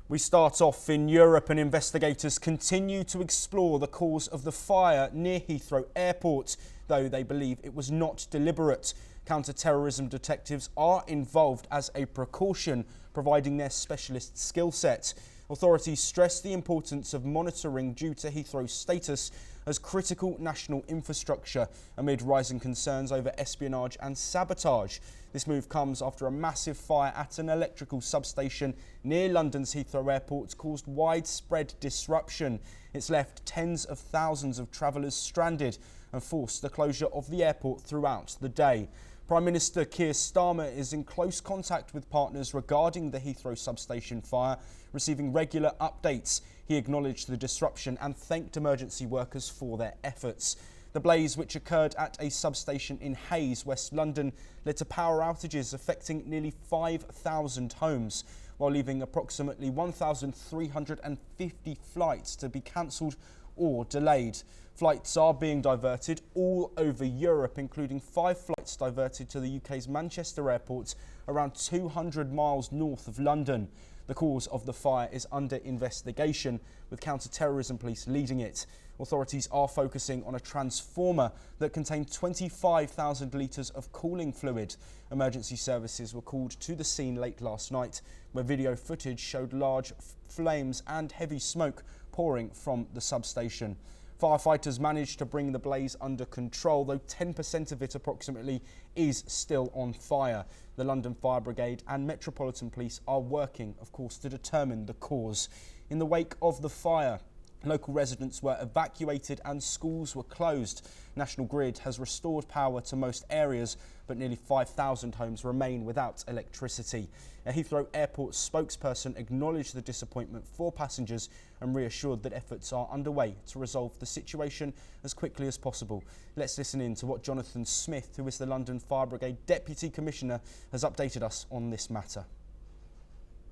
We start off in Europe, and investigators continue to explore the cause of the fire near Heathrow Airport, though they believe it was not deliberate. Counter-terrorism detectives are involved as a precaution, providing their specialist skill set. Authorities stress the importance of monitoring due to Heathrow's status as critical national infrastructure amid rising concerns over espionage and sabotage. This move comes after a massive fire at an electrical substation near London's Heathrow Airport caused widespread disruption. It's left tens of thousands of travellers stranded and forced the closure of the airport throughout the day. Prime Minister Keir Starmer is in close contact with partners regarding the Heathrow substation fire, receiving regular updates. He acknowledged the disruption and thanked emergency workers for their efforts. The blaze, which occurred at a substation in Hayes, West London, led to power outages affecting nearly 5,000 homes, while leaving approximately 1,350 flights to be cancelled or delayed. Flights are being diverted all over Europe, including 5 flights diverted to the UK's Manchester Airport, around 200 miles north of London. The cause of the fire is under investigation, with counter-terrorism police leading it. Authorities are focusing on a transformer that contained 25,000 litres of cooling fluid. Emergency services were called to the scene late last night, where video footage showed large flames and heavy smoke pouring from the substation. Firefighters managed to bring the blaze under control, though 10% of it approximately is still on fire. The London Fire Brigade and Metropolitan Police are working, of course, to determine the cause. In the wake of the fire, local residents were evacuated and schools were closed. National Grid has restored power to most areas, but nearly 5,000 homes remain without electricity. A Heathrow Airport spokesperson acknowledged the disappointment for passengers and reassured that efforts are underway to resolve the situation as quickly as possible. Let's listen in to what Jonathan Smith, who is the London Fire Brigade Deputy Commissioner, has updated us on this matter.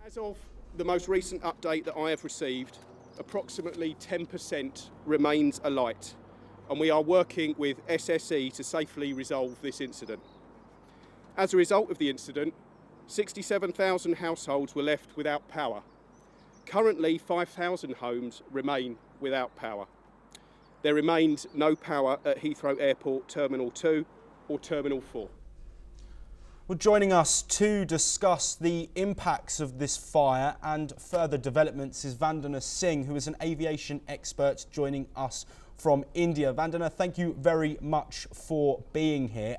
As of the most recent update that I have received, approximately 10% remains alight, and we are working with SSE to safely resolve this incident. As a result of the incident, 67,000 households were left without power. Currently, 5,000 homes remain without power. There remains no power at Heathrow Airport Terminal 2 or Terminal 4. Well, joining us to discuss the impacts of this fire and further developments is Vandana Singh, who is an aviation expert joining us from India. Vandana, thank you very much for being here.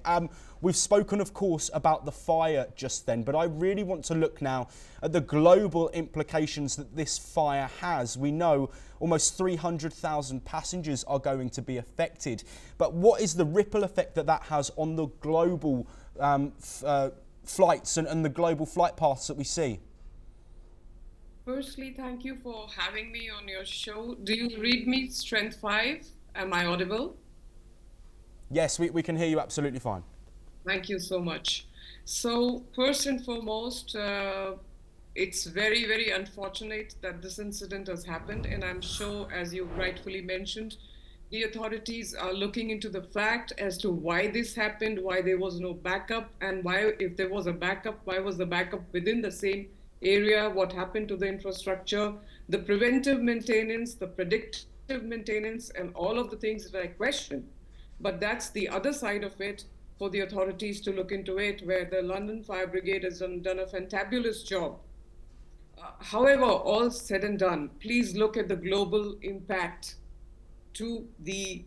We've spoken, of course, about the fire just then, but I really want to look now at the global implications that this fire has. We know almost 300,000 passengers are going to be affected, but what is the ripple effect that that has on the global flights and the global flight paths that we see? Firstly, thank you for having me on your show. Do you read me Strength 5? Am I audible? Yes, we can hear you absolutely fine. Thank you so much. So first and foremost, it's very, very unfortunate that this incident has happened. And I'm sure, as you rightfully mentioned, the authorities are looking into the fact as to why this happened, why there was no backup, and why, if there was a backup, why was the backup within the same area, what happened to the infrastructure, the preventive maintenance, the predictive maintenance, and all of the things that I question. But that's the other side of it for the authorities to look into it, where the London Fire Brigade has done a fantabulous job. However, all said and done, please look at the global impact to the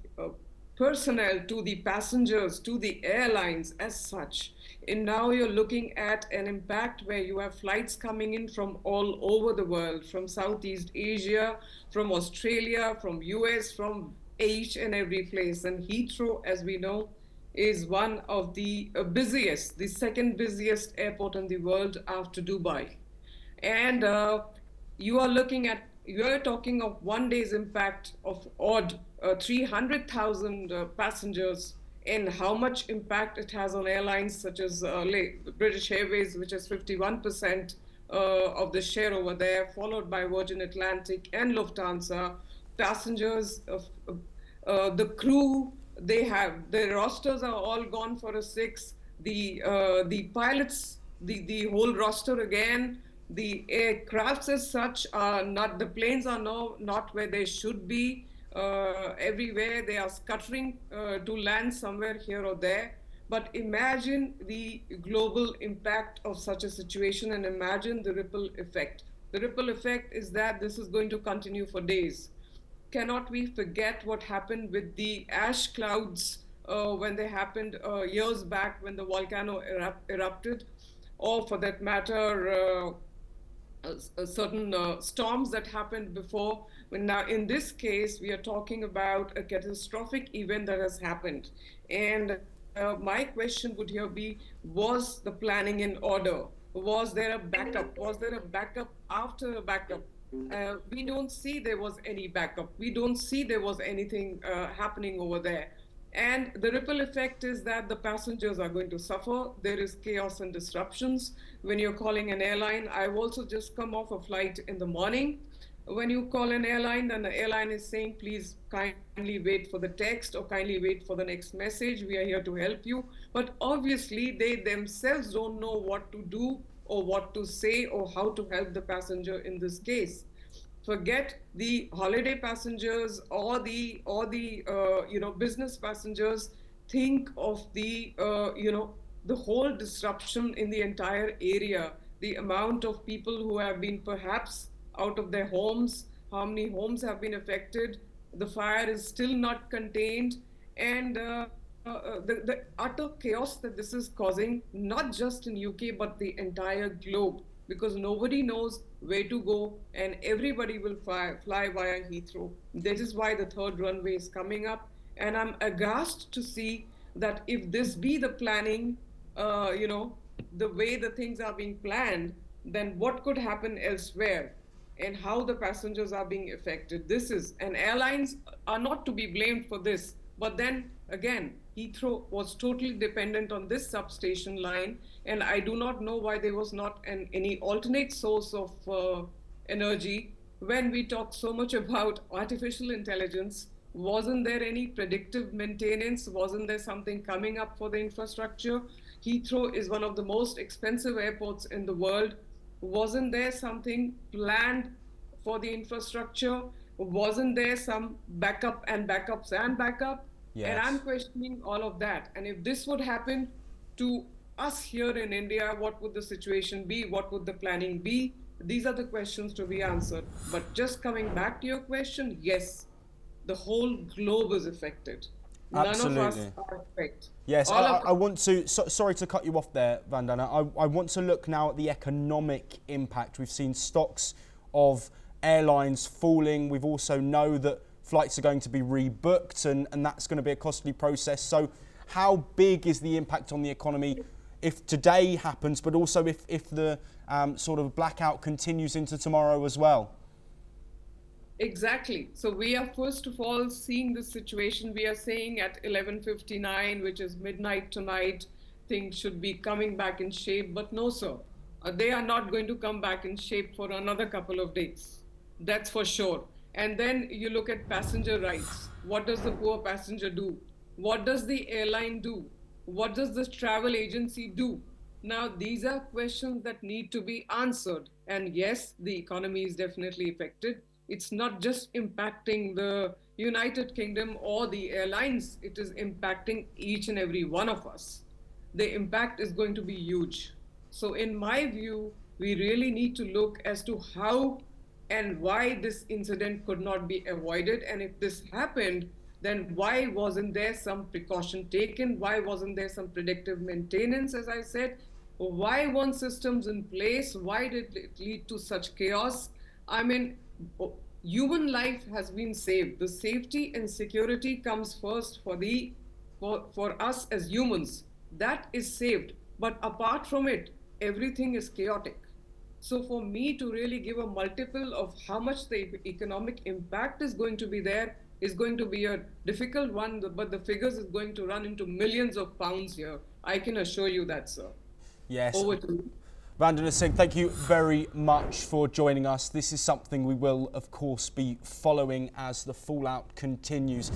personnel, to the passengers, to the airlines as such. And now you're looking at an impact where you have flights coming in from all over the world, from Southeast Asia, from Australia, from US, from each and every place. And Heathrow, as we know, is one of the busiest, the second busiest airport in the world after Dubai. And you are talking of one day's impact of odd 300,000 passengers, and how much impact it has on airlines such as British Airways, which has 51% of the share over there, followed by Virgin Atlantic and Lufthansa. Passengers, the crew, their rosters are all gone for a 6. The pilots, the whole roster again, The aircrafts as such are not, the planes are not where they should be. Everywhere they are scuttering to land somewhere here or there. But imagine the global impact of such a situation, and imagine the ripple effect. The ripple effect is that this is going to continue for days. Cannot we forget what happened with the ash clouds when they happened years back when the volcano erupted, or for that matter, certain storms that happened before. Now, in this case, we are talking about a catastrophic event that has happened. And my question would here be, was the planning in order? Was there a backup? Was there a backup after a backup? We don't see there was any backup. We don't see there was anything happening over there. And the ripple effect is that the passengers are going to suffer. There is chaos and disruptions. When you're calling an airline, I've also just come off a flight in the morning. When you call an airline, then the airline is saying, please kindly wait for the text or kindly wait for the next message. We are here to help you. But obviously, they themselves don't know what to do or what to say or how to help the passenger in this case. Forget the holiday passengers or the business passengers. Think of the the whole disruption in the entire area, the amount of people who have been perhaps out of their homes, how many homes have been affected. The fire is still not contained, and the utter chaos that this is causing, not just in UK but the entire globe, because nobody knows where to go and everybody will fly via Heathrow. That is why the third runway is coming up, and I'm aghast to see that if this be the planning, the way the things are being planned, then what could happen elsewhere and how the passengers are being affected. This is, and airlines are not to be blamed for this, but then again, Heathrow was totally dependent on this substation line, and I do not know why there was not any alternate source of energy. When we talk so much about artificial intelligence, wasn't there any predictive maintenance? Wasn't there something coming up for the infrastructure? Heathrow is one of the most expensive airports in the world. Wasn't there something planned for the infrastructure? Wasn't there some backup and backups and backup? Yes. And I'm questioning all of that. And if this would happen to us here in India, what would the situation be? What would the planning be? These are the questions to be answered. But just coming back to your question, yes, the whole globe is affected. Absolutely. None of us are affected. Yes, I want to, sorry to cut you off there, Vandana. I want to look now at the economic impact. We've seen stocks of airlines falling. We've also know that flights are going to be rebooked, and that's going to be a costly process. So how big is the impact on the economy if today happens, but also if the sort of blackout continues into tomorrow as well? Exactly. So we are first of all seeing the situation. We are saying at 11:59, which is midnight tonight, things should be coming back in shape. But no, sir, they are not going to come back in shape for another couple of days. That's for sure. And then you look at passenger rights. What does the poor passenger do? What does the airline do? What does the travel agency do? Now, these are questions that need to be answered. And yes, the economy is definitely affected. It's not just impacting the United Kingdom or the airlines. It is impacting each and every one of us. The impact is going to be huge. So in my view, we really need to look as to how and why this incident could not be avoided. And if this happened, then why wasn't there some precaution taken? Why wasn't there some predictive maintenance, as I said? Why weren't systems in place? Why did it lead to such chaos? I mean, human life has been saved. The safety and security comes first for us as humans. That is saved. But apart from it, everything is chaotic. So for me to really give a multiple of how much the economic impact is going to be there is going to be a difficult one, but the figures is going to run into millions of pounds here. I can assure you that, sir. Yes. Over to you. Vandana Singh, thank you very much for joining us. This is something we will, of course, be following as the fallout continues.